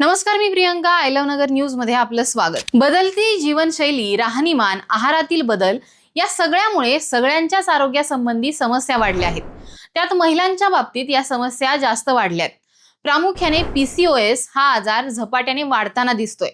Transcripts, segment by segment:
नमस्कार, मी Priyanka. I love Nagar news मध्ये आपलं स्वागत. बदलती जीवनशैली, राहणीमान, आहारातील बदल या सगळ्यामुळे सगळ्यांच्याच आरोग्यासंबंधी समस्या वाढल्या आहेत. त्यात महिलांच्या बाबतीत या समस्या जास्त वाढल्यात. प्रामुख्याने PCOS हा आजार झपाट्याने वाढताना दिसतोय.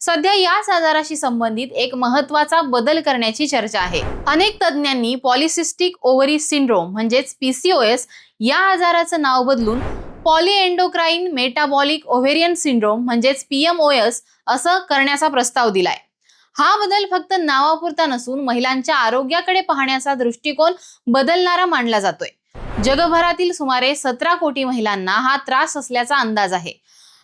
सध्या याच आजाराशी संबंधित एक महत्त्वाचा बदल करण्याची चर्चा आहे. अनेक तज्ञांनी पॉलिसिस्टिक ओव्हरी सिंड्रोम म्हणजेच PCOS या आजाराचं नाव बदलून पॉलीएंडोक्राइन मेटाबॉलिक ओव्हेरियन सिंड्रोम म्हणजेच PMOS असं करण्याचा प्रस्ताव दिलाय. हा बदल फक्त नावापुरता नसून महिलांच्या आरोग्याकडे पाहण्याचा दृष्टिकोन बदलणारा मानला जातोय. जगभरातील सुमारे 17 कोटी महिलांना हा त्रास असल्याचा अंदाज आहे.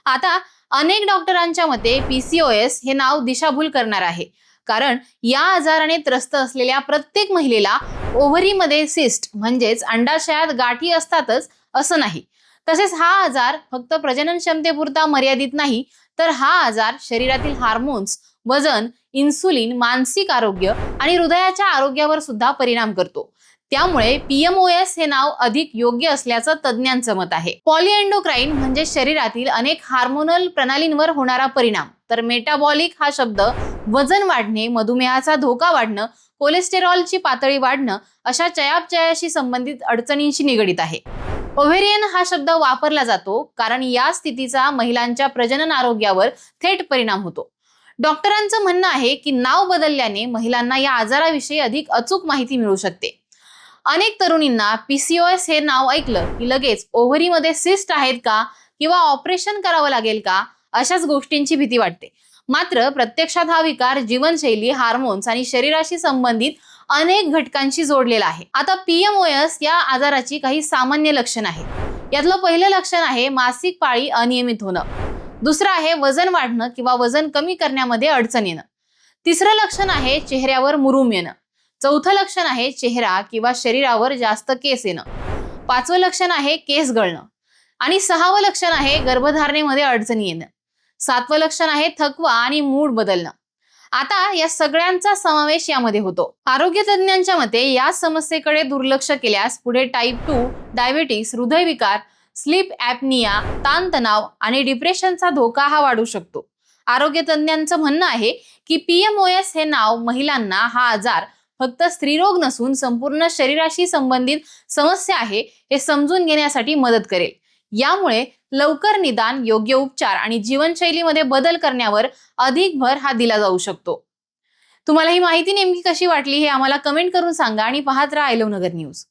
आता अनेक डॉक्टरांच्या मते PCOS हे नाव दिशाभूल करणार आहे, कारण या आजाराने त्रस्त असलेल्या प्रत्येक महिलेला ओव्हरीमध्ये सिस्ट म्हणजेच अंडाशयात गाठी असतातच असं नाही. तसेच हा आजार फक्त प्रजनन क्षमतेपुरता मर्यादित नाही, तर हा आजार शरीरातील हार्मोन्स, वजन, इन्सुलिन, मानसिक आरोग्य आणि हृदयाच्या आरोग्यावर सुद्धा परिणाम करतो. त्यामुळे PMOS हे नाव अधिक योग्य असल्याचं तज्ज्ञांचं मत आहे. पॉलीएंडोक्राइन म्हणजे शरीरातील अनेक हार्मोनल प्रणालींवर होणारा परिणाम, तर मेटाबॉलिक हा शब्द वजन वाढणे, मधुमेहाचा धोका वाढणं, कोलेस्टेरॉलची पातळी वाढणं अशा चयापचयाशी संबंधित अडचणींशी निगडीत आहे. ओव्हेरियन हा शब्द वापरला जातो कारण या स्थितीचा महिलांच्या प्रजनन आरोग्यावर थेट परिणाम होतो. डॉक्टरांचं म्हणणं आहे की नाव बदलल्याने महिलांना या आजाराविषयी अधिक अचूक माहिती मिळू शकते. अनेक तरुणींना PCOS हे नाव ऐकलं की लगेच ओव्हरीमध्ये सिस्ट आहेत का किंवा ऑपरेशन करावं लागेल का अशाच गोष्टींची भीती वाटते. मात्र प्रत्यक्षात हा विकार जीवनशैली, हार्मोन्स आणि शरीराशी संबंधित अनेक घटकांशी जोडलेला आहे. आता PMOS या आजाराची काही सामान्य लक्षणं आहेत. यातलं पहिलं लक्षण आहे मासिक पाळी अनियमित होणं. दुसरं आहे वजन वाढणं किंवा वजन कमी करण्यामध्ये अडचण येणं. तिसरं लक्षण आहे चेहऱ्यावर मुरूम येणं. चौथं लक्षण आहे चेहरा किंवा शरीरावर जास्त केस येणं. पाचवं लक्षण आहे केस गळणं. आणि सहावं लक्षण आहे गर्भधारणेमध्ये अडचणी येणं. सातवं लक्षण आहे थकवा आणि मूड बदलणं. आता या सगळ्यांचा समावेश यामध्ये होतो. आरोग्य तज्ञांच्या मते या समस्येकडे दुर्लक्ष केल्यास पुढे टाईप 2 डायबिटीस, हृदयविकार, स्लीप ॲपनिया, ताणतणाव आणि डिप्रेशनचा धोका हा वाढू शकतो. आरोग्य तज्ञांचं म्हणणं आहे की PMOS हे नाव महिलांना हा आजार फक्त स्त्रीरोग नसून संपूर्ण शरीराशी संबंधित समस्या आहे हे समजून घेण्यासाठी मदत करेल. यामुळे लवकर निदान, योग्य उपचार आणि जीवनशैलीमध्ये बदल करण्यावर अधिक भर हा दिला जाऊ शकतो. तुम्हाला ही माहिती नेमकी कशी वाटली हे आम्हाला कमेंट करून सांगा आणि पाहत राहा आय लव्ह नगर न्यूज.